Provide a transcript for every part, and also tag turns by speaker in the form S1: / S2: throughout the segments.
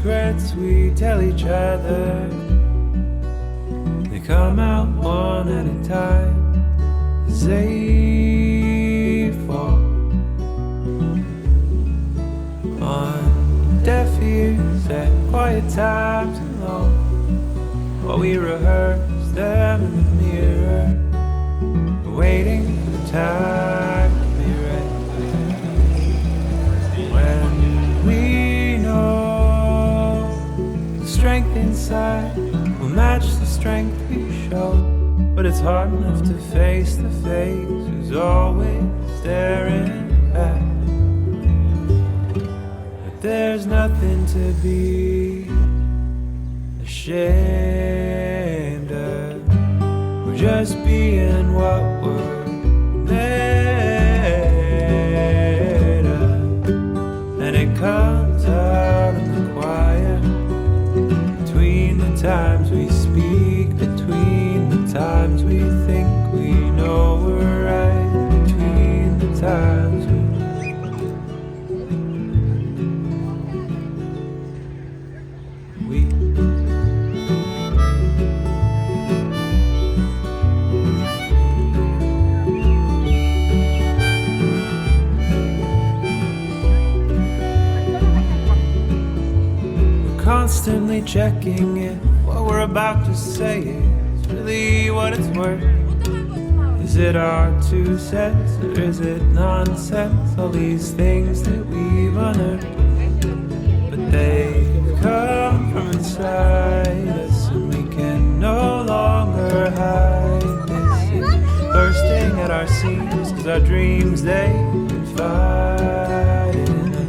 S1: secrets we tell each other, they come out one at a time as they fall on deaf ears at quiet times alone, while we rehearse them in the mirror, waiting for the time to be right. When we know the strength inside will match the strength we show, but it's hard enough to face the face who's always staring back. But there's nothing to be ashamed of. We're just being what we're made of, and it comes out in the quiet, between the times we speak, between the times we think we know we're right, between the times we constantly checking if what we're about to say is really what it's worth. Is it our 2 cents or is it nonsense? All these things that we've unearthed, but they've come from inside us, and we can no longer hide this. It's bursting at our seams, 'cause our dreams, they confide in us.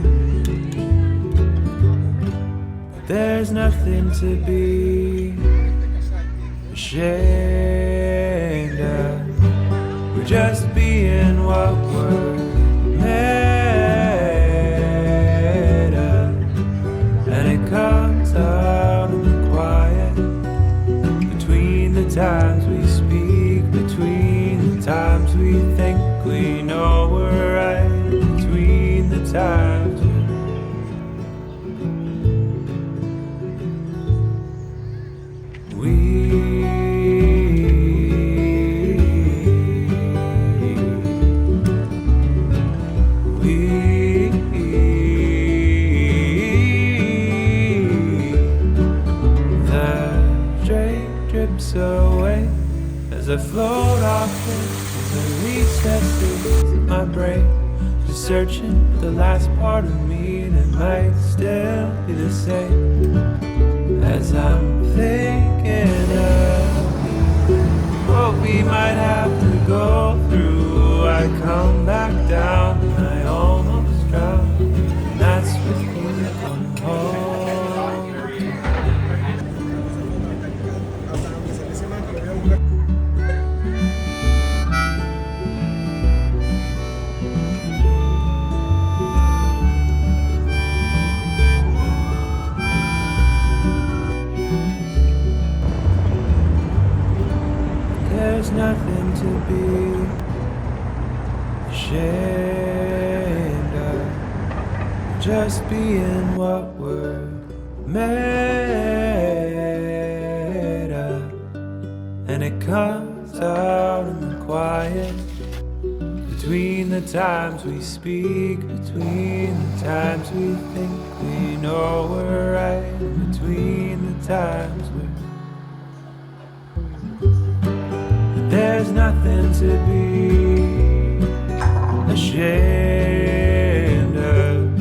S1: There's nothing to be ashamed of. We're just being what we're made of, and it comes out in the quiet, between the times we speak, between the times we think we know we're right, between the times away as I float off it, as I reach that space in my brain, just searching for the last part of me, and it might still be the same as I'm thinking of what we might have to go through. I come back down and I almost drown, and that's what you come home. There's nothing to be ashamed of, just being what we're made of, and it comes out in the quiet, between the times we speak, between the times we think we know we're right, and between the times we're there's nothing to be ashamed of.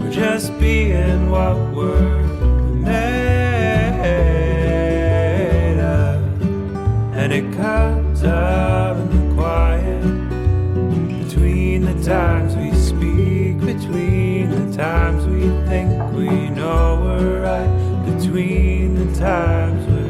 S1: We're just being what we're made of, and it comes out in the quiet, between the times we speak, between the times we think we know we're right, between the times we're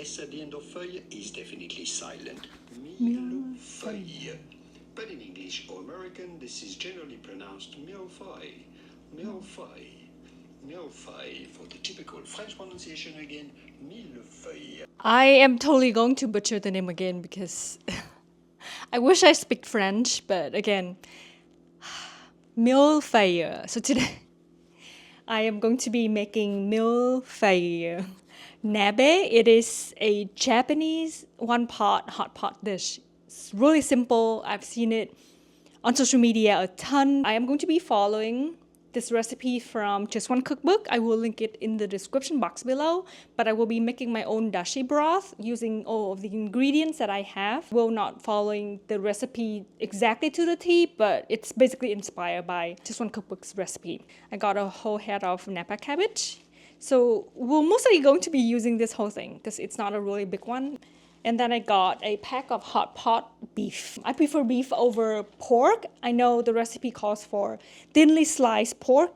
S2: S at the end of feuille is definitely silent. Mille-Feuille. But in English or American, this is generally pronounced Mille-Feuille. Mille-Feuille. Mille-Feuille. For the typical French pronunciation again, Mille-Feuille.
S3: I am totally going to butcher the name again because I wish I speak French, but again, Mille-Feuille. So today, I am going to be making Mille-Feuille Nabe. It is a Japanese one-pot hot pot dish. It's really simple. I've seen it on social media a ton. I am going to be following this recipe from just one cookbook. I will link it in the description box below, but I will be making my own dashi broth using all of the ingredients that I have. Will not following the recipe exactly to the T, but it's basically inspired by just one cookbook's recipe. I got a whole head of Napa cabbage. So we're mostly going to be using this whole thing because it's not a really big one. And then I got a pack of hot pot beef. I prefer beef over pork. I know the recipe calls for thinly sliced pork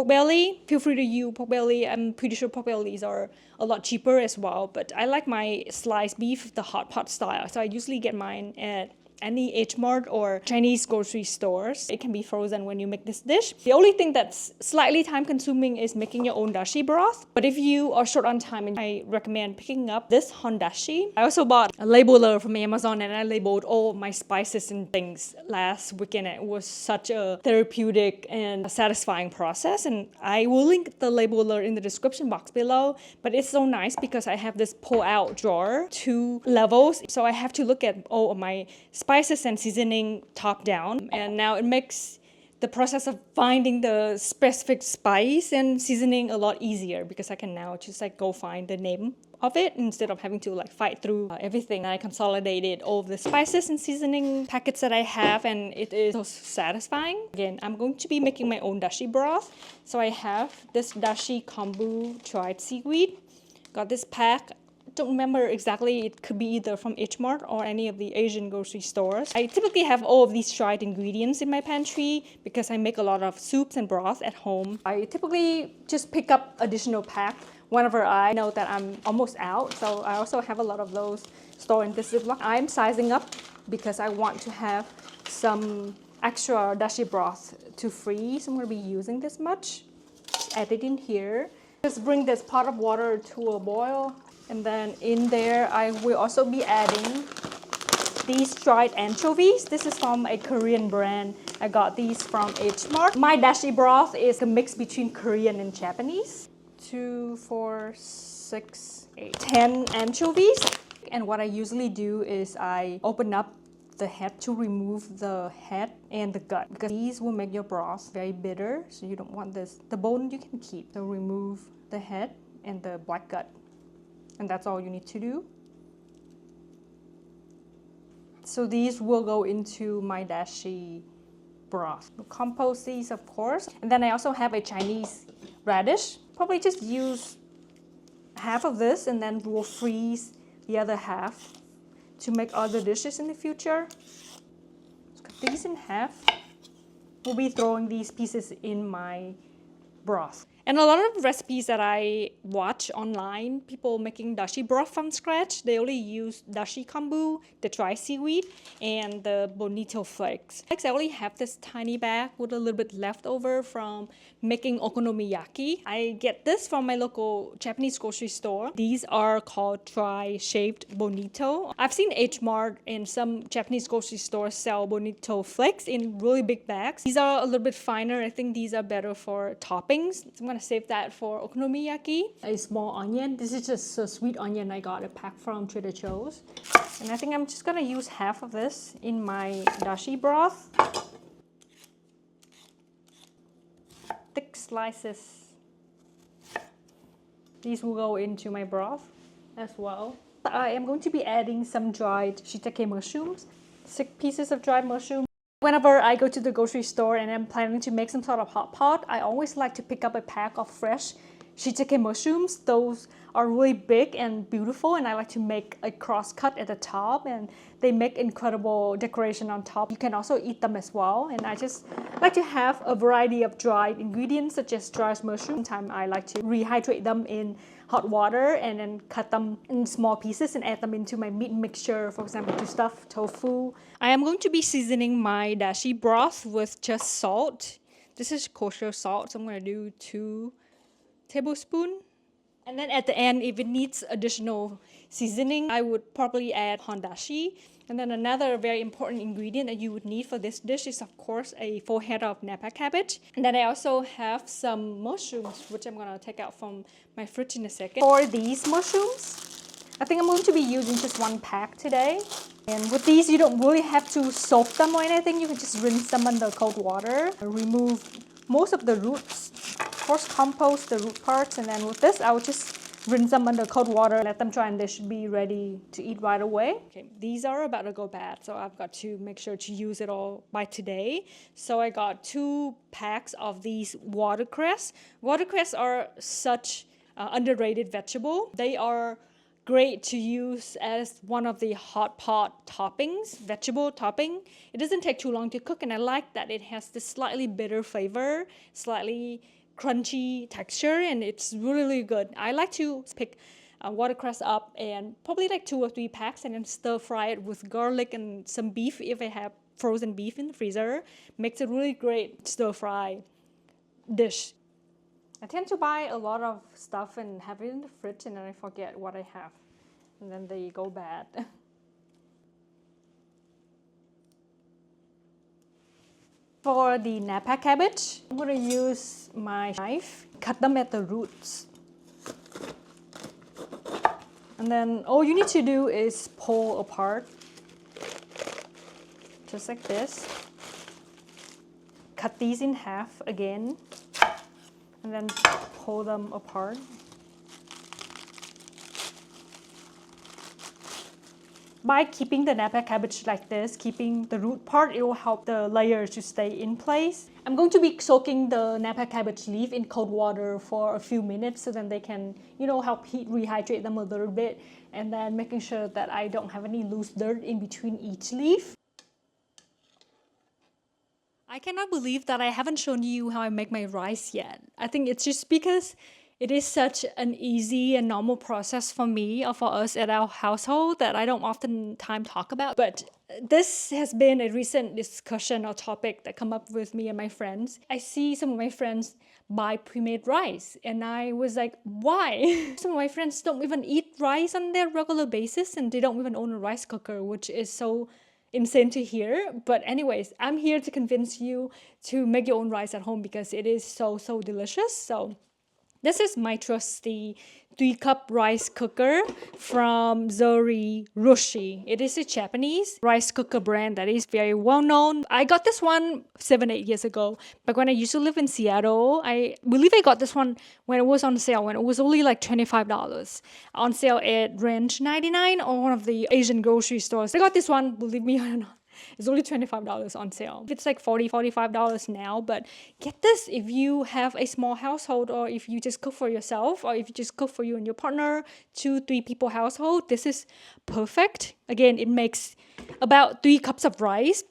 S3: belly. Feel free to use pork belly. I'm pretty sure pork bellies are a lot cheaper as well, but I like my sliced beef the hot pot style. So I usually get mine at any H Mart or Chinese grocery stores. It can be frozen when you make this dish. The only thing that's slightly time consuming is making your own dashi broth. But if you are short on time, I recommend picking up this hondashi. I also bought a labeler from Amazon and I labeled all of my spices and things last weekend. It was such a therapeutic and satisfying process, and I will link the labeler in the description box below. But it's so nice because I have this pull out drawer, 2 levels, so I have to look at all of my spices and seasoning top down, and now it makes the process of finding the specific spice and seasoning a lot easier because I can now just like go find the name of it instead of having to like fight through everything. I consolidated all of the spices and seasoning packets that I have, and it is so satisfying. Again, I'm going to be making my own dashi broth. So I have this dashi kombu dried seaweed. Got this pack. Don't remember exactly, it could be either from H Mart or any of the Asian grocery stores. I typically have all of these dried ingredients in my pantry because I make a lot of soups and broth at home. I typically just pick up additional pack whenever I know that I'm almost out. So I also have a lot of those stored in this Ziploc. I'm sizing up because I want to have some extra dashi broth to freeze. I'm going to be using this much. Just add it in here. Just bring this pot of water to a boil. And then in there, I will also be adding these dried anchovies. This is from a Korean brand. I got these from H Mart. My dashi broth is a mix between Korean and Japanese. 2, 4, 6, 8, 10 anchovies. And what I usually do is I open up the head to remove the head and the gut, because these will make your broth very bitter. So you don't want this. The bone you can keep. So remove the head and the black gut. And that's all you need to do. So these will go into my dashi broth. We'll compost these, of course. And then I also have a Chinese radish. Probably just use half of this and then we'll freeze the other half to make other dishes in the future. Let's cut these in half. We'll be throwing these pieces in my broth. And a lot of recipes that I watch online, people making dashi broth from scratch, they only use dashi kombu, the dry seaweed, and the bonito flakes. I only have this tiny bag with a little bit left over from making okonomiyaki. I get this from my local Japanese grocery store. These are called dry shaved bonito. I've seen H Mart and some Japanese grocery stores sell bonito flakes in really big bags. These are a little bit finer. I think these are better for toppings. So I'm gonna save that for okonomiyaki. A small onion. This is just a sweet onion I got a pack from Trader Joe's. And I think I'm just gonna use half of this in my dashi broth. Thick slices. These will go into my broth as well. I am going to be adding some dried shiitake mushrooms. 6 pieces of dried mushroom. Whenever I go to the grocery store and I'm planning to make some sort of hot pot, I always like to pick up a pack of fresh shiitake mushrooms. Those are really big and beautiful, and I like to make a cross cut at the top, and they make incredible decoration on top. You can also eat them as well, and I just like to have a variety of dried ingredients such as dried mushrooms. Sometimes I like to rehydrate them in hot water and then cut them in small pieces and add them into my meat mixture, for example, to stuff tofu. I am going to be seasoning my dashi broth with just salt. This is kosher salt, so I'm going to do 2 tablespoons. And then at the end, if it needs additional seasoning, I would probably add hondashi. And then another very important ingredient that you would need for this dish is, of course, a full head of Napa cabbage. And then I also have some mushrooms, which I'm going to take out from my fridge in a second. For these mushrooms, I think I'm going to be using just 1 pack today. And with these, you don't really have to soak them or anything. You can just rinse them under cold water, remove most of the roots, of course compost the root parts, and then with this I would just rinse them under cold water, let them dry, and they should be ready to eat right away. Okay, these are about to go bad, so I've got to make sure to use it all by today. So I got 2 packs of these watercress. Watercress are such underrated vegetable. They are great to use as one of the hot pot toppings, vegetable topping. It doesn't take too long to cook, and I like that it has this slightly bitter flavor, slightly crunchy texture, and it's really good. I like to pick watercress up and probably like 2 or 3 packs and then stir fry it with garlic and some beef if I have frozen beef in the freezer. Makes it really great stir fry dish. I tend to buy a lot of stuff and have it in the fridge, and then I forget what I have, and then they go bad. For the Napa cabbage, I'm going to use my knife, cut them at the roots. And then all you need to do is pull apart, just like this. Cut these in half again, and then pull them apart. By keeping the Napa cabbage like this, keeping the root part, it will help the layers to stay in place. I'm going to be soaking the Napa cabbage leaf in cold water for a few minutes so then they can, help rehydrate them a little bit, and then making sure that I don't have any loose dirt in between each leaf. I cannot believe that I haven't shown you how I make my rice yet. I think it's just because it is such an easy and normal process for me or for us at our household that I don't oftentimes talk about. But this has been a recent discussion or topic that come up with me and my friends. I see some of my friends buy pre-made rice, and I was like, why? Some of my friends don't even eat rice on their regular basis, and they don't even own a rice cooker, which is so insane to hear. But anyways, I'm here to convince you to make your own rice at home because it is so delicious. So this is my trusty 3-cup rice cooker from Zori Rushi. It is a Japanese rice cooker brand that is very well known. I got this one 7-8 years ago. Back when I used to live in Seattle, I believe I got this one when it was on sale, when it was only like $25 on sale at Ranch 99 or one of the Asian grocery stores. I got this one, believe me or not, it's only $25 on sale. It's like $40, $45 now, but get this, if you have a small household, or if you just cook for yourself, or if you just cook for you and your partner, 2-3 people household, this is perfect. Again, it makes about 3 cups of rice,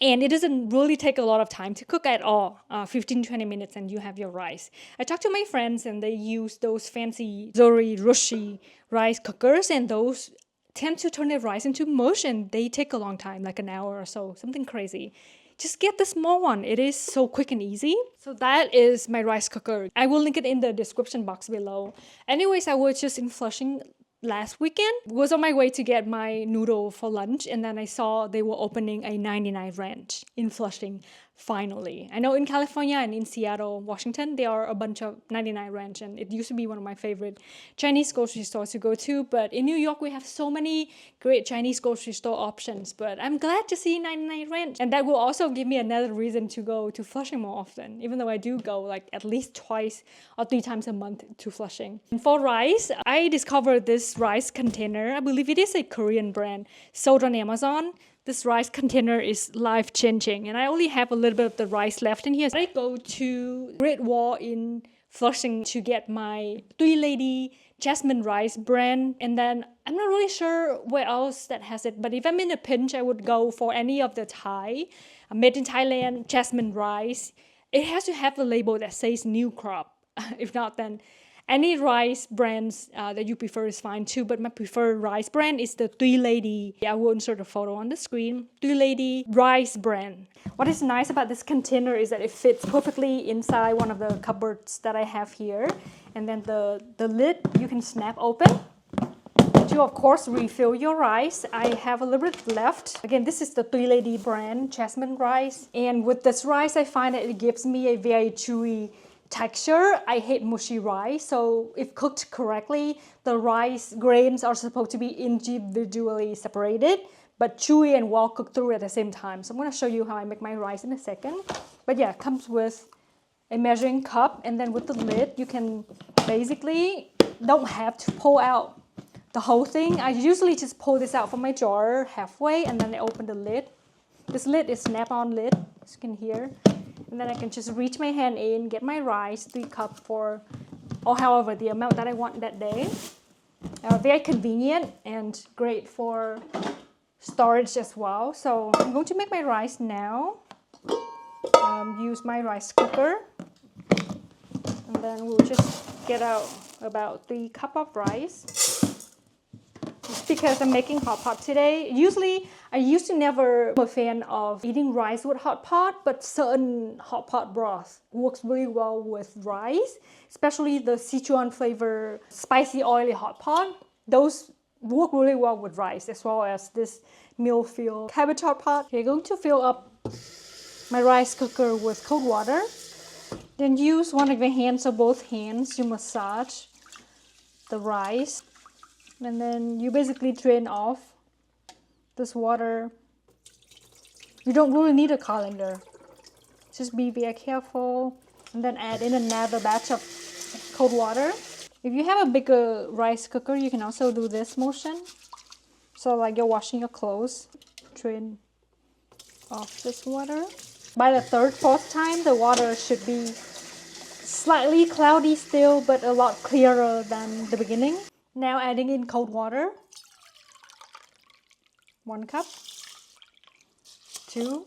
S3: and it doesn't really take a lot of time to cook at all. 15-20 minutes and you have your rice. I talked to my friends and they use those fancy Zori Rushi rice cookers, and those tend to turn the rice into mush, and they take a long time, like an hour or so, something crazy. Just get the small one. It is so quick and easy. So that is my rice cooker. I will link it in the description box below. Anyways, I was just in Flushing last weekend. Was on my way to get my noodle for lunch, and then I saw they were opening a 99 Ranch in Flushing. Finally. I know in California and in Seattle, Washington, there are a bunch of 99 Ranch, and it used to be one of my favorite Chinese grocery stores to go to. But in New York, we have so many great Chinese grocery store options. But I'm glad to see 99 Ranch. And that will also give me another reason to go to Flushing more often, even though I do go like at least 2 or 3 times a month to Flushing. And for rice, I discovered this rice container. I believe it is a Korean brand, sold on Amazon. This rice container is life-changing, and I only have a little bit of the rice left in here. I go to Great Wall in flushing to get my Three Lady jasmine rice brand. And then I'm not really sure where else that has it, but if I'm in a pinch, I would go for any of the Thai, made in Thailand jasmine rice. It has to have the label that says new crop. If not, then any rice brands that you prefer is fine too, but my preferred rice brand is the Three Lady. I will insert a photo on the screen. Three Lady rice brand. What is nice about this container is that it fits perfectly inside one of the cupboards that I have here. And then the lid you can snap open to, of course, refill your rice. I have a little bit left. Again, this is the Three Lady brand jasmine rice. And with this rice, I find that it gives me a very chewy texture. I hate mushy rice, so if cooked correctly, the rice grains are supposed to be individually separated, but chewy and well cooked through at the same time. So I'm going to show you how I make my rice in a second. But yeah, it comes with a measuring cup, and then with the lid, you can basically don't have to pull out the whole thing. I usually just pull this out from my jar halfway, and then I open the lid. This lid is snap-on lid, as you can hear. And then I can just reach my hand in, get my rice, 3 cups for, or however, the amount that I want that day. Very convenient and great for storage as well. So I'm going to make my rice now. Use my rice cooker. And then we'll just get out about 3 cups of rice. Because I'm making hot pot today. Usually, I used to never be a fan of eating rice with hot pot, but certain hot pot broth works really well with rice, especially the Sichuan flavor spicy oily hot pot. Those work really well with rice, as well as this Mille-Feuille cabbage hot pot. Okay, I'm going to fill up my rice cooker with cold water. Then use one of your hands or both hands to massage the rice. And then you basically drain off this water. You don't really need a colander. Just be very careful. And then add in another batch of cold water. If you have a bigger rice cooker, you can also do this motion. So like you're washing your clothes. Drain off this water. By the 3rd, 4th time, the water should be slightly cloudy still, but a lot clearer than the beginning. Now adding in cold water. 1 cup. 2.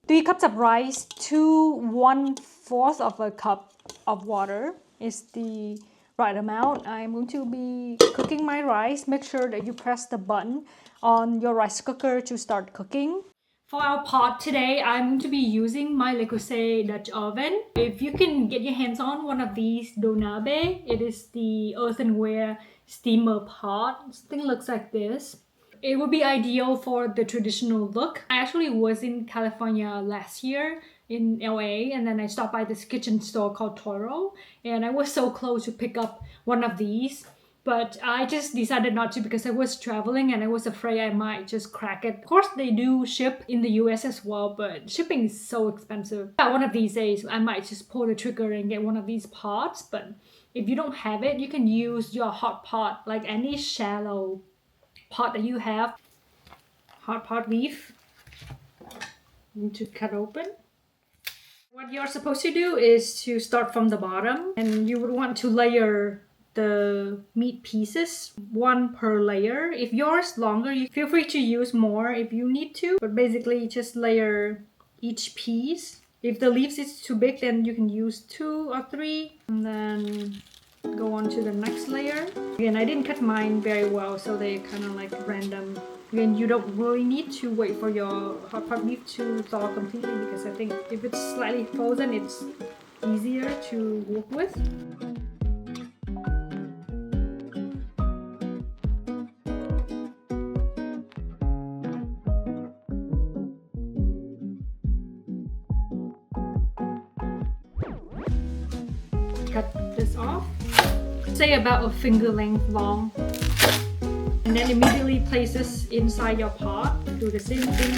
S3: 3 cups of rice to 1/4 of a cup of water is the right amount. I'm going to be cooking my rice. Make sure that you press the button on your rice cooker to start cooking. For our pot today, I'm going to be using my Le Creuset Dutch oven. If you can get your hands on one of these donabe, it is the earthenware steamer pot. Something looks like this. It would be ideal for the traditional look. I actually was in California last year in LA, and then I stopped by this kitchen store called Toro, and I was so close to pick up one of these. But I just decided not to because I was traveling and I was afraid I might just crack it. Of course, they do ship in the US as well, but shipping is so expensive. One of these days, I might just pull the trigger and get one of these pots. But if you don't have it, you can use your hot pot, like any shallow pot that you have. Hot pot leaf. You need to cut open. What you're supposed to do is to start from the bottom, and you would want to layer the meat pieces, 1 per layer. If yours longer, you feel free to use more if you need to, but basically just layer each piece. If the leaves is too big, then you can use 2 or 3, and then go on to the next layer. Again, I didn't cut mine very well, so they kind of like random. Again, you don't really need to wait for your hot pot leaf to thaw completely, because I think if it's slightly frozen, it's easier to work with. Cut this off, say about a finger length long, and then immediately place this inside your pot. Do the same thing.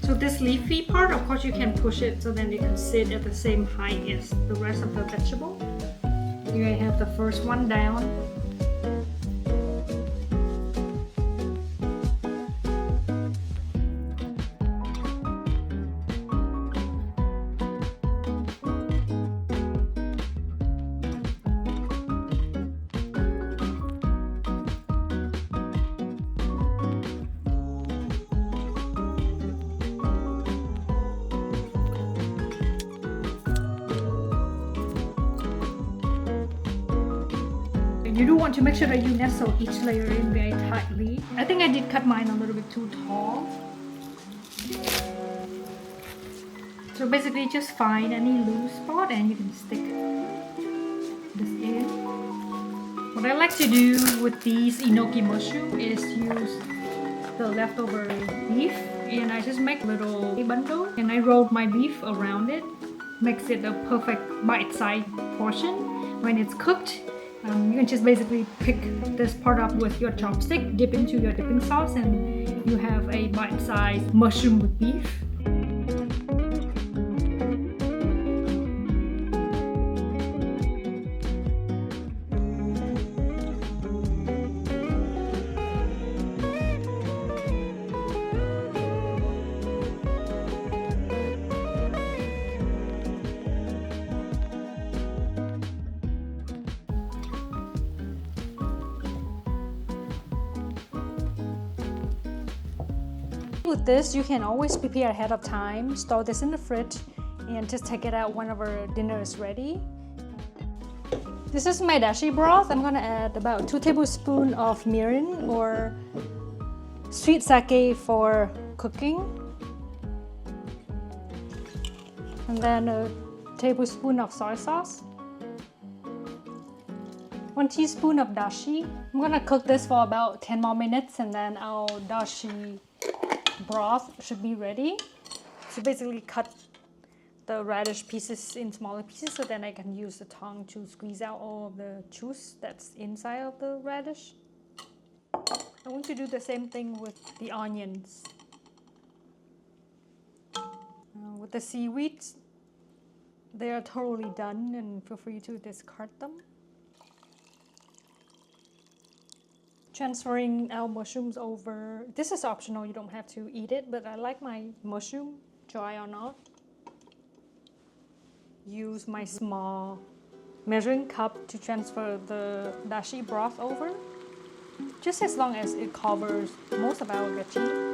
S3: So this leafy part, of course you can push it so then it can sit at the same height as the rest of the vegetable. Here I have the first one down.
S4: You do want to make sure that you nestle each layer in very tightly. I think I did cut mine a little bit too tall. So basically just find any loose spot and you can stick this in. What I like to do with these enoki mushroom is use the leftover leaf, and I just make little bundle and I roll my leaf around it. Makes it a perfect bite-sized portion. When it's cooked, you can just basically pick this part up with your chopstick, dip into your dipping sauce, and you have a bite-sized mushroom with beef.
S3: With this, you can always prepare ahead of time, store this in the fridge, and just take it out whenever dinner is ready. This is my dashi broth. I'm gonna add about 2 tablespoons of mirin or sweet sake for cooking, and then a tablespoon of soy sauce, 1 teaspoon of dashi. I'm gonna cook this for about 10 more minutes, and then our dashi broth should be ready. So basically cut the radish pieces in smaller pieces so then I can use the tongue to squeeze out all of the juice that's inside of the radish. I want to do the same thing with the onions. With the seaweeds, they are totally done and feel free to discard them. Transferring our mushrooms over. This is optional, you don't have to eat it, but I like my mushroom, dry or not. Use my small measuring cup to transfer the dashi broth over, just as long as it covers most of our veggies.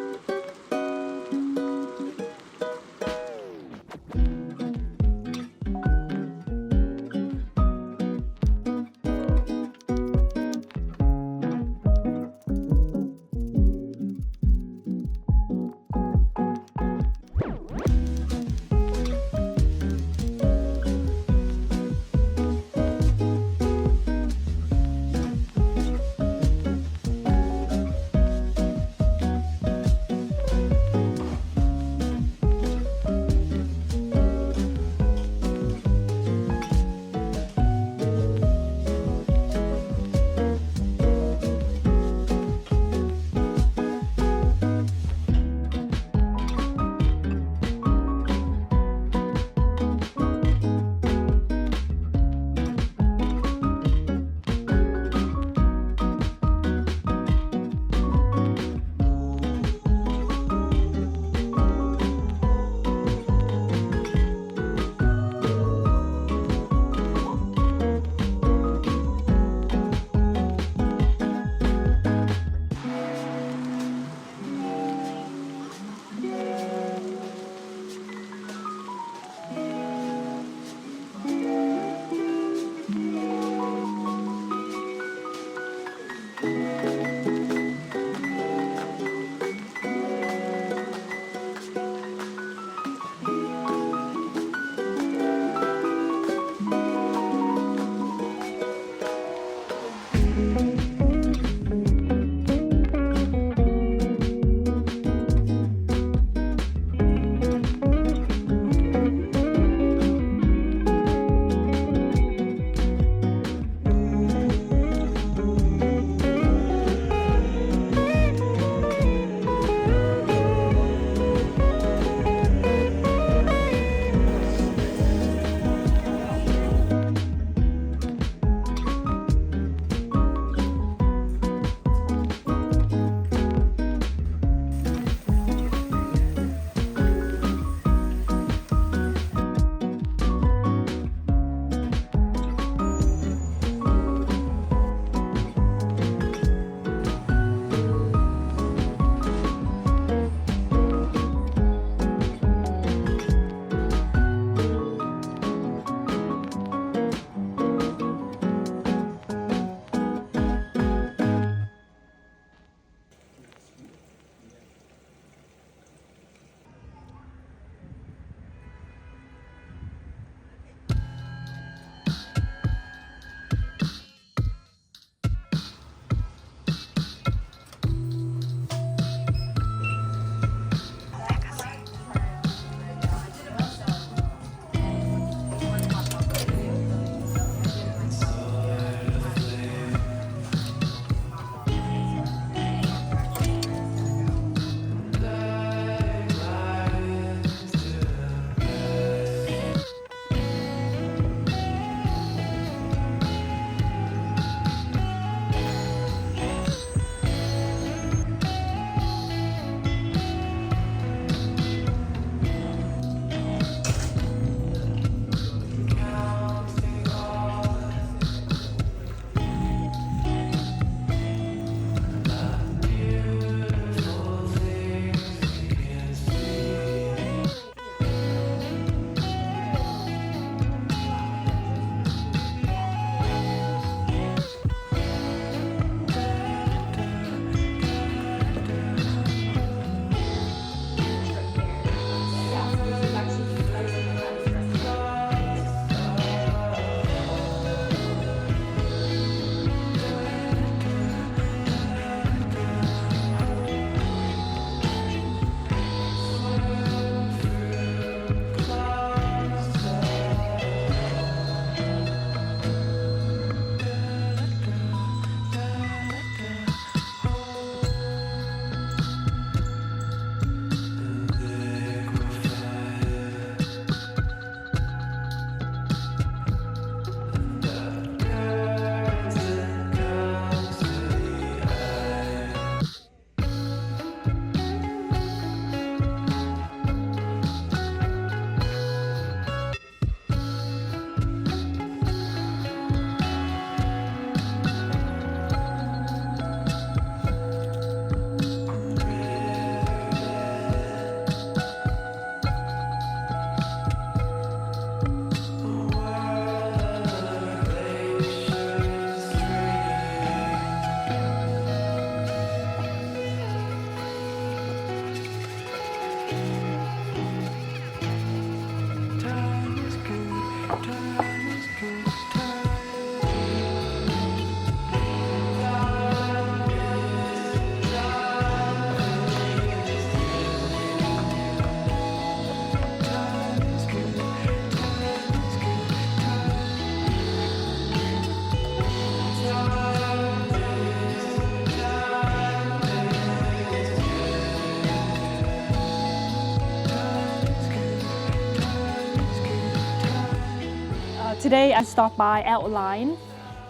S3: Today I stopped by Outline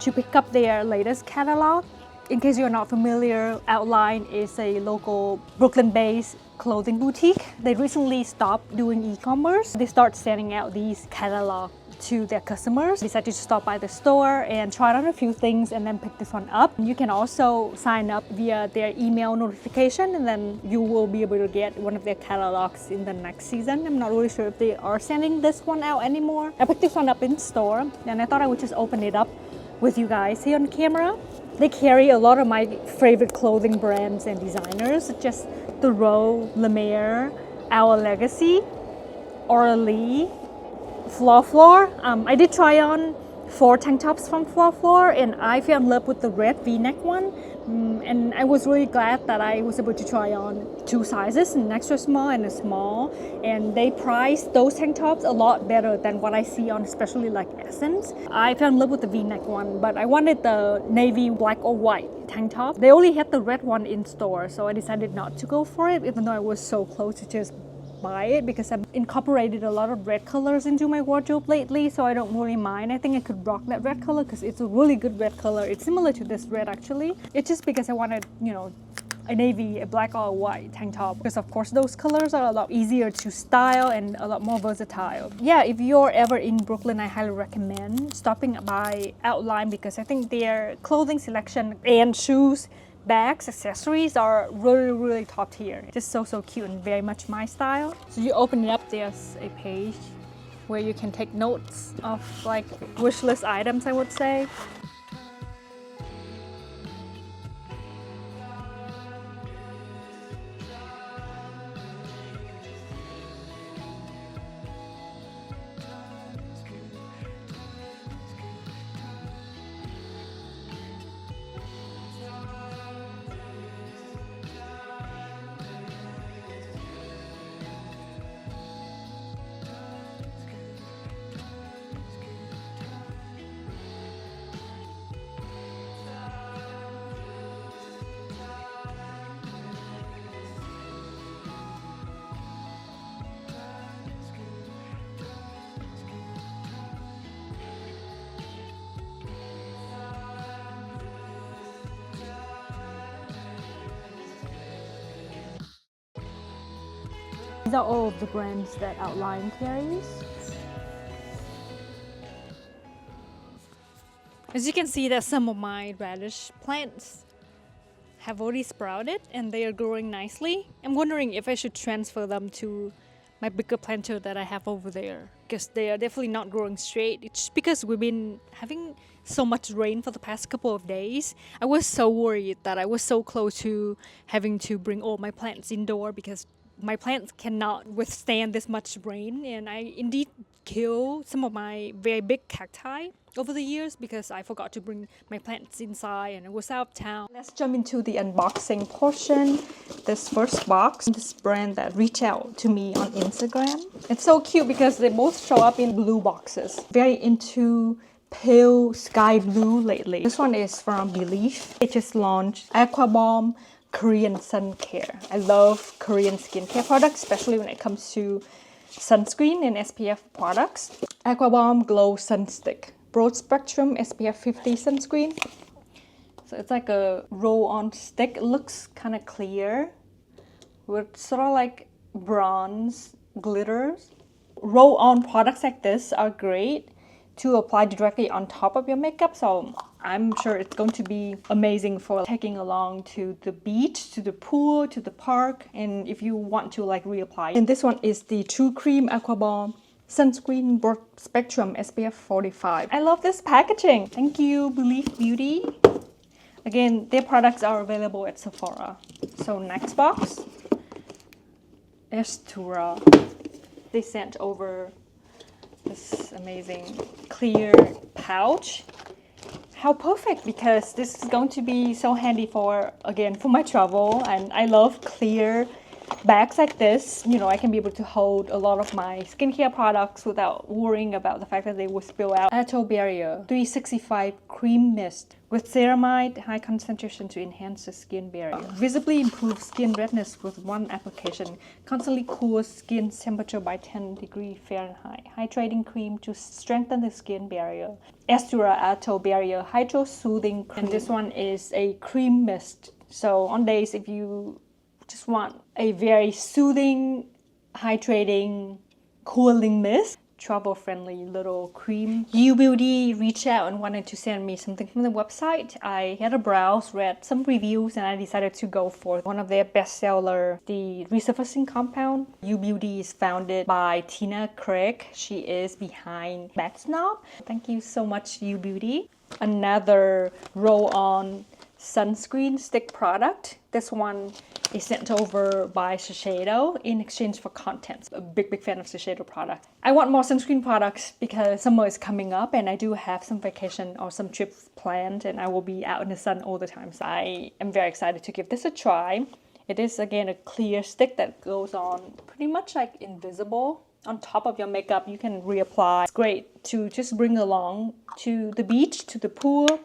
S3: to pick up their latest catalog. In case you're not familiar, Outline is a local Brooklyn-based clothing boutique. They recently stopped doing e-commerce. They start sending out these catalogs to their customers. Decided to stop by the store and try on a few things and then pick this one up. You can also sign up via their email notification, and then you will be able to get one of their catalogs in the next season. I'm not really sure if they are sending this one out anymore. I picked this one up in store and I thought I would just open it up with you guys here on camera. They carry a lot of my favorite clothing brands and designers, such as Trieu, La Mer, Our Legacy, Orly, Floor. I did try on 4 tank tops from Floor, and I fell in love with the red V-neck one. And I was really glad that I was able to try on 2 sizes, an extra small and a small. And they priced those tank tops a lot better than what I see on especially like Essence. I fell in love with the V-neck one, but I wanted the navy black or white tank top. They only had the red one in store, so I decided not to go for it, even though I was so close to just buy it, because I've incorporated a lot of red colors into my wardrobe lately, so I don't really mind. I think I could rock that red color because it's a really good red color. It's similar to this red actually. It's just because I wanted, you know, a navy, a black or a white tank top, because of course those colors are a lot easier to style and a lot more versatile. Yeah, if you're ever in Brooklyn, I highly recommend stopping by Outline, because I think their clothing selection and shoes, bags, accessories are really top tier. Just so cute and very much my style. So you open it up, there's a page where you can take notes of like wish list items, I would say. These are all of the brands that Outline carries. As you can see, that some of my radish plants have already sprouted and they are growing nicely. I'm wondering if I should transfer them to my bigger planter that I have over there, because they are definitely not growing straight. It's because we've been having so much rain for the past couple of days. I was so worried that I was so close to having to bring all my plants indoor, because my plants cannot withstand this much rain, and I indeed killed some of my very big cacti over the years because I forgot to bring my plants inside and I was out of town. Let's jump into the unboxing portion. This first box, this brand that reached out to me on Instagram. It's so cute because they both show up in blue boxes. Very into pale sky blue lately. This one is from Belief. It just launched Aqua Bomb Korean Sun Care. I love Korean skincare products, especially when it comes to sunscreen and SPF products. Aqua Bomb Glow Sun Stick, broad spectrum SPF 50 sunscreen. So it's like a roll-on stick. It looks kind of clear with sort of like bronze glitters. Roll-on products like this are great to apply directly on top of your makeup, so I'm sure it's going to be amazing for taking along to the beach, to the pool, to the park, and if you want to like reapply. And this one is the True Cream Aqua Bomb Sunscreen Broad Spectrum SPF 45. I love this packaging. Thank you, Belief Beauty. Again, their products are available at Sephora. So next box, Estura. They sent over this amazing clear pouch. How perfect, because this is going to be so handy for, again, for my travel. And I love clear bags like this. You know, I can be able to hold a lot of my skincare products without worrying about the fact that they will spill out. Adobe Barrier 365 Cream Mist with ceramide, high concentration to enhance the skin barrier. Visibly improves skin redness with one application. Constantly cools skin temperature by 10 degrees Fahrenheit. Hydrating cream to strengthen the skin barrier. Estura Adobe Barrier Hydro Soothing Cream. And this one is a cream mist. So on days if you just want a very soothing, hydrating, cooling mist, travel-friendly little cream. Beauty reached out and wanted to send me something from the website. I had a browse, read some reviews, and I decided to go for one of their bestseller, the resurfacing compound. Beauty is founded by Tina Craig. She is behind Matte Snob. Thank you so much, Beauty. Another roll-on sunscreen stick product. This one is sent over by SoHo in exchange for content. A big fan of SoHo products. I want more sunscreen products because summer is coming up and I do have some vacation or some trips planned and I will be out in the sun all the time. So I am very excited to give this a try. It is again a clear stick that goes on pretty much like invisible. On top of your makeup, you can reapply. It's great to just bring along to the beach, to the pool,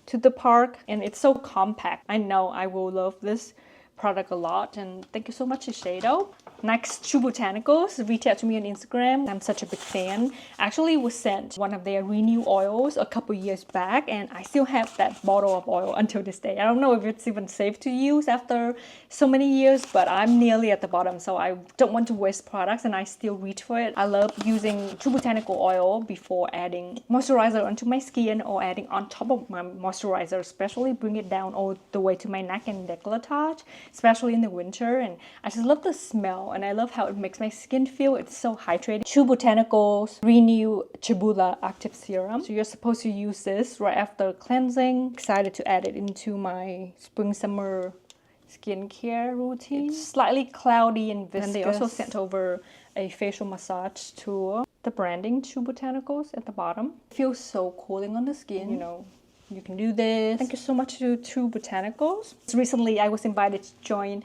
S3: to the park, and it's so compact. I know I will love this product a lot, and thank you so much, SoHo. Next, True Botanicals reached out to me on Instagram. I'm such a big fan. Actually was sent one of their Renew oils a couple years back, and I still have that bottle of oil until this day. I don't know if it's even safe to use after so many years, but I'm nearly at the bottom, so I don't want to waste products and I still reach for it. I love using True Botanical oil before adding moisturizer onto my skin or adding on top of my moisturizer, especially bring it down all the way to my neck and décolletage, especially in the winter. And I just love the smell. And I love how it makes my skin feel. It's so hydrating. True Botanicals Renew Chibula Active Serum. So you're supposed to use this right after cleansing. Excited to add it into my spring-summer skincare routine. It's slightly cloudy and viscous. And they also sent over a facial massage tool. The branding True Botanicals at the bottom. It feels so cooling on the skin. You know, you can do this. Thank you so much to True Botanicals. So recently I was invited to join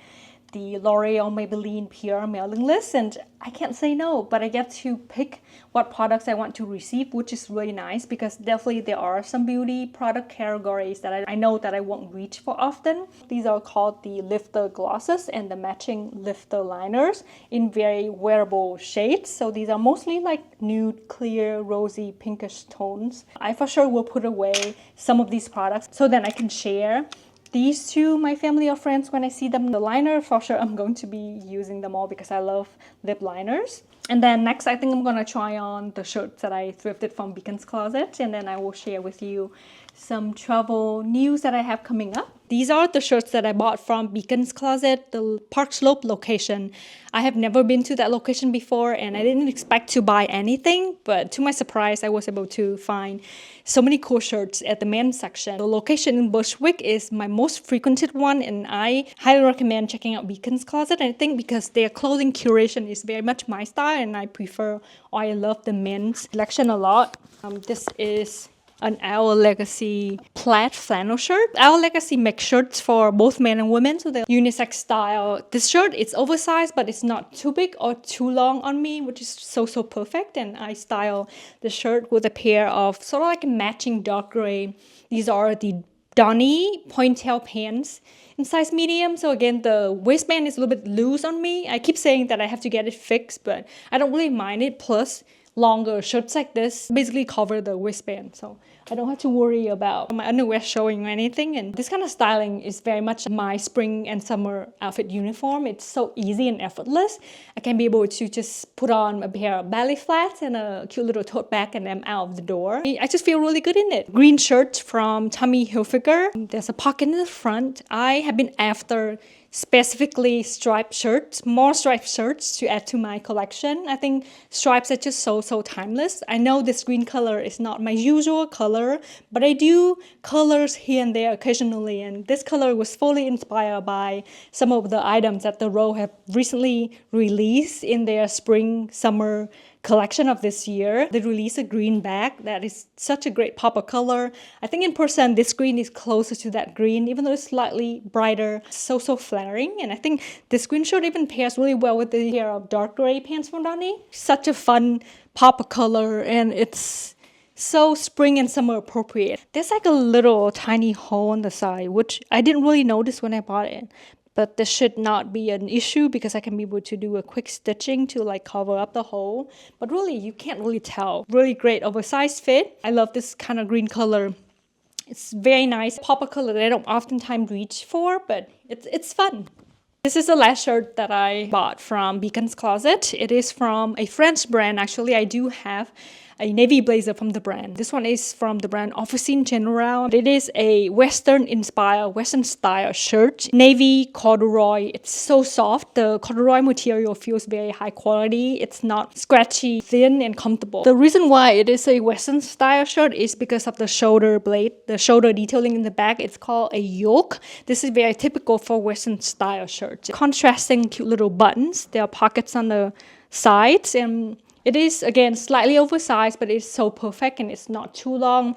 S3: the L'Oreal Maybelline PR mailing list, and I can't say no, but I get to pick what products I want to receive, which is really nice because definitely there are some beauty product categories that I know that I won't reach for often. These are called the lifter glosses and the matching lifter liners in very wearable shades. So these are mostly like nude, clear, rosy, pinkish tones. I for sure will put away some of these products so then I can share these to my family or friends when I see them. The liner, for sure, I'm going to be using them all because I love lip liners. And then next, I think I'm going to try on the shirts that I thrifted from Beacon's Closet. And then I will share with you some travel news that I have coming up. These are the shirts that I bought from Beacon's Closet, the Park Slope location. I have never been to that location before and I didn't expect to buy anything, but to my surprise, I was able to find so many cool shirts at the men's section. The location in Bushwick is my most frequented one and I highly recommend checking out Beacon's Closet. I think because their clothing curation is very much my style and I prefer or I love the men's collection a lot. This is an Our Legacy plaid flannel shirt. Our Legacy makes shirts for both men and women, so they're unisex style. This shirt is oversized, but it's not too big or too long on me, which is so perfect. And I style the shirt with a pair of sort of like matching dark gray. These are the Donny pointail pants in size medium. So again, the waistband is a little bit loose on me. I keep saying that I have to get it fixed, but I don't really mind it. Plus, longer shirts like this basically cover the waistband, so I don't have to worry about my underwear showing or anything. And this kind of styling is very much my spring and summer outfit uniform. It's so easy and effortless. I can be able to just put on a pair of ballet flats and a cute little tote bag and I'm out of the door. I just feel really good in it. Green shirt from Tommy Hilfiger. There's a pocket in the front. I have been after specifically striped shirts, more striped shirts to add to my collection. I think stripes are just so timeless. I know this green color is not my usual color, but I do colors here and there occasionally, and this color was fully inspired by some of the items that the Row have recently released in their spring summer collection of this year. They released a green bag that is such a great pop of color. I think in person, this green is closer to that green, even though it's slightly brighter. So flattering. And I think this green shirt even pairs really well with the pair of dark gray pants from Donnie. Such a fun pop of color, and it's so spring and summer appropriate. There's like a little tiny hole on the side, which I didn't really notice when I bought it. But this should not be an issue because I can be able to do a quick stitching to like cover up the hole. But really, you can't really tell. Really great oversized fit. I love this kind of green color. It's very nice. Pop of color that I don't oftentimes reach for, but it's fun. This is the last shirt that I bought from Beacon's Closet. It is from a French brand. Actually, I do have a navy blazer from the brand. This one is from the brand Officine General. It is a Western-inspired, Western-style shirt. Navy corduroy. It's so soft. The corduroy material feels very high quality. It's not scratchy, thin, and comfortable. The reason why it is a Western-style shirt is because of the shoulder blade, the shoulder detailing in the back. It's called a yoke. This is very typical for Western-style shirts. Contrasting cute little buttons. There are pockets on the sides, and it is, again, slightly oversized, but it's so perfect and it's not too long.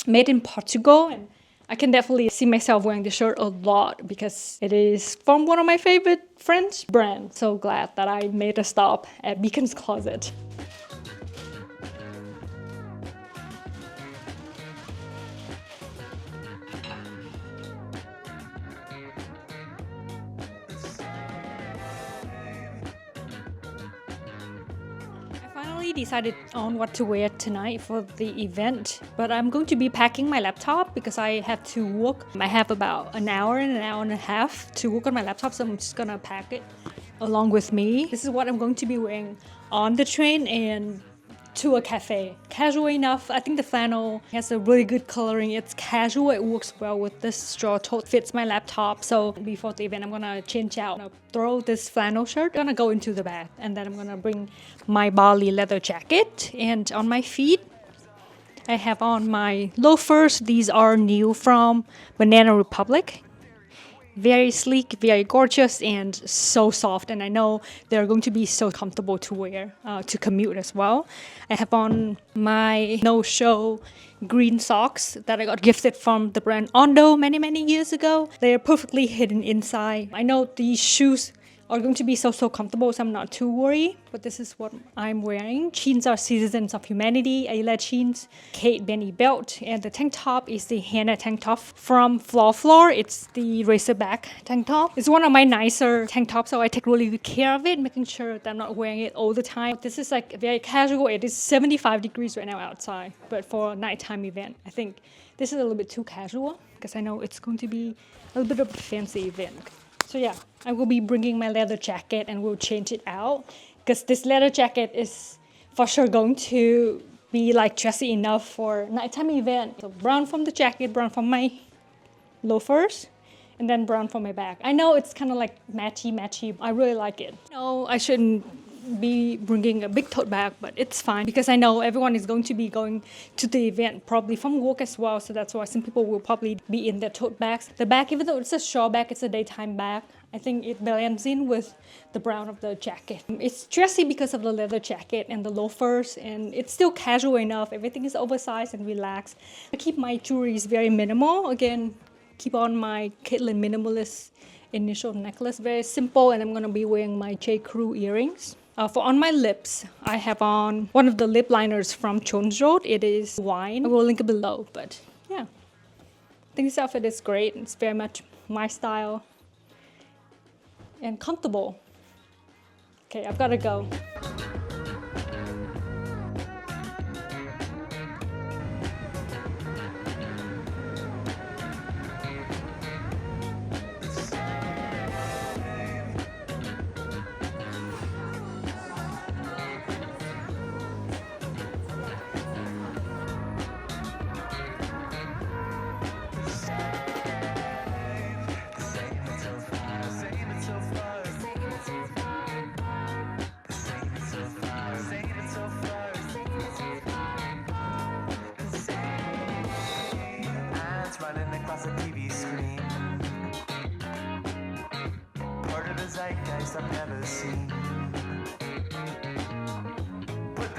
S3: Made in Portugal, and I can definitely see myself wearing this shirt a lot because it is from one of my favorite French brands. So glad that I made a stop at Beacon's Closet. Decided on what to wear tonight for the event, but I'm going to be packing my laptop because I have to work. I have about an hour and a half to work on my laptop, so I'm just gonna pack it along with me. This is what I'm going to be wearing on the train and to a cafe. Casual enough. I think the flannel has a really good coloring. It's casual. It works well with this straw tote. Fits my laptop. So before the event, I'm gonna change out. I'm gonna throw this flannel shirt. I'm gonna go into the bag, and then I'm gonna bring my Bali leather jacket. And on my feet, I have on my loafers. These are new from Banana Republic. Very sleek, very gorgeous, and so soft. And I know they're going to be so comfortable to wear, to commute as well. I have on my no-show green socks that I got gifted from the brand Ondo many years ago. They're perfectly hidden inside. I know these shoes are going to be so comfortable, so I'm not too worried. But this is what I'm wearing. Jeans are Citizens of Humanity, Ayla jeans, Kate Benny belt, and the tank top is the Hannah tank top from Floor. It's the racerback tank top. It's one of my nicer tank tops, so I take really good care of it, making sure that I'm not wearing it all the time. This is like very casual. It is 75 degrees right now outside, but for a nighttime event, I think this is a little bit too casual because I know it's going to be a little bit of a fancy event. So yeah, I will be bringing my leather jacket and we'll change it out because this leather jacket is for sure going to be like dressy enough for nighttime event. So brown from the jacket, brown from my loafers, and then brown from my bag. I know it's kind of like matchy. I really like it. No, I shouldn't be bringing a big tote bag, but it's fine because I know everyone is going to be going to the event probably from work as well, so that's why some people will probably be in their tote bags. The bag, even though it's a short bag, it's a daytime bag. I think it blends in with the brown of the jacket. It's dressy because of the leather jacket and the loafers, and it's still casual enough. Everything is oversized and relaxed. I keep my jewelry very minimal. Again, keep on my Caitlin minimalist initial necklace, very simple, and I'm gonna be wearing my J. Crew earrings. For on my lips, I have on one of the lip liners from Chonjot. It is wine. I will link it below, but yeah. I think this outfit is great. It's very much my style and comfortable. Okay, I've gotta go.
S1: Running across a TV screen, part of the zeitgeist I've never seen. Put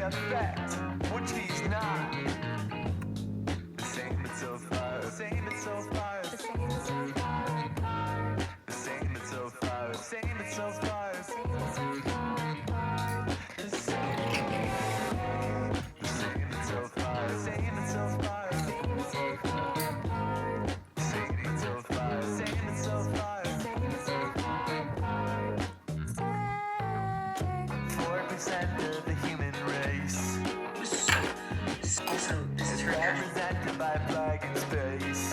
S1: effect, which he's not. The same, it's so far. The same, it's so far. The same, it's so far. The same, it's so far. The same, it's so far. The same, it's so far. The same, it's so far. The same, it's so far. The same, it's so far. The same, it's so far. The same, it's so far. The same, it's so far. 4% of the human race.
S5: Also, this is her name.
S1: Represented by flag in space.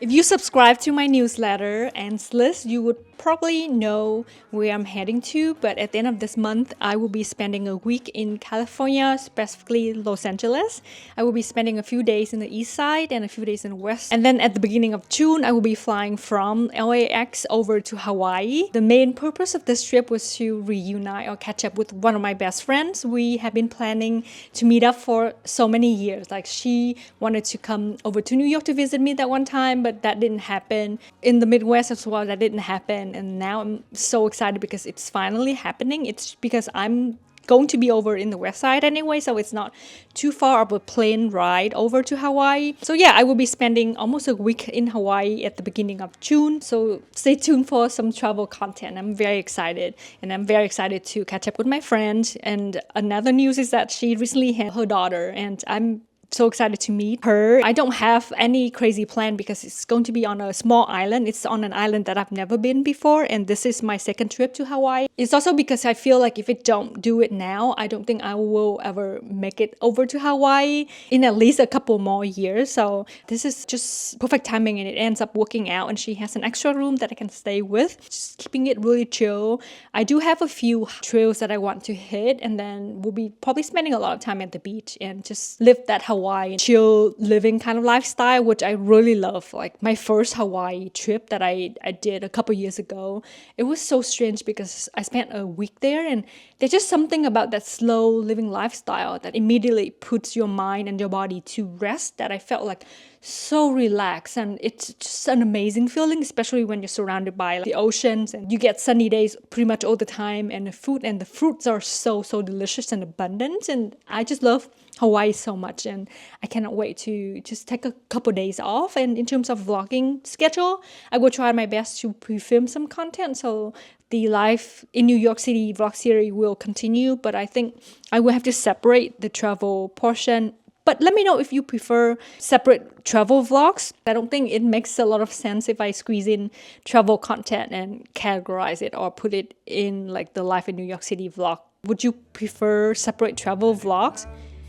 S3: If you subscribe to my newsletter and list, you would probably know where I'm heading to, but at the end of this month, I will be spending a week in California, specifically Los Angeles. I will be spending a few days in the east side and a few days in the west. And then at the beginning of June, I will be flying from LAX over to Hawaii. The main purpose of this trip was to reunite or catch up with one of my best friends. We have been planning to meet up for so many years. Like, she wanted to come over to New York to visit me that one time, but that didn't happen. In the Midwest as well, that didn't happen. And now I'm so excited because it's finally happening. It's because I'm going to be over in the west side anyway, so it's not too far of a plane ride over to Hawaii. So yeah, I will be spending almost a week in Hawaii at the beginning of June. So stay tuned for some travel content. I'm very excited, and I'm very excited to catch up with my friend. And another news is that she recently had her daughter, and I'm so excited to meet her. I don't have any crazy plan because it's going to be on a small island. It's on an island that I've never been before, and this is my second trip to Hawaii. It's also because I feel like if I don't do it now, I don't think I will ever make it over to Hawaii in at least a couple more years. So this is just perfect timing, and it ends up working out, and she has an extra room that I can stay with, just keeping it really chill. I do have a few trails that I want to hit, and then we'll be probably spending a lot of time at the beach and just live that Hawaii chill living kind of lifestyle, which I really love. Like my first Hawaii trip that I did a couple years ago, it was so strange because I spent a week there, and there's just something about that slow living lifestyle that immediately puts your mind and your body to rest that I felt like so relaxed. And it's just an amazing feeling, especially when you're surrounded by the oceans and you get sunny days pretty much all the time, and the food and the fruits are so delicious and abundant. And I just love Hawaii so much, and I cannot wait to just take a couple days off. And in terms of vlogging schedule, I will try my best to pre-film some content, so the life in New York City vlog series will continue, but I think I will have to separate the travel portion. But let me know if you prefer separate travel vlogs. I don't think it makes a lot of sense if I squeeze in travel content and categorize it or put it in like the life in New York City vlog. Would you prefer separate travel vlogs?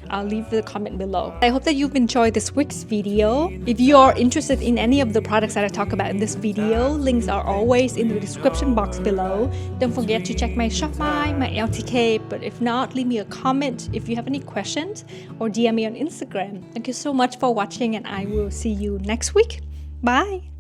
S3: I'll leave the comment below. I hope that you've enjoyed this week's video. If you are interested in any of the products that I talk about in this video, links are always in the description box below. Don't forget to check my Shopify, my LTK, but if not, leave me a comment if you have any questions or DM me on Instagram. Thank you so much for watching, and I will see you next week. Bye!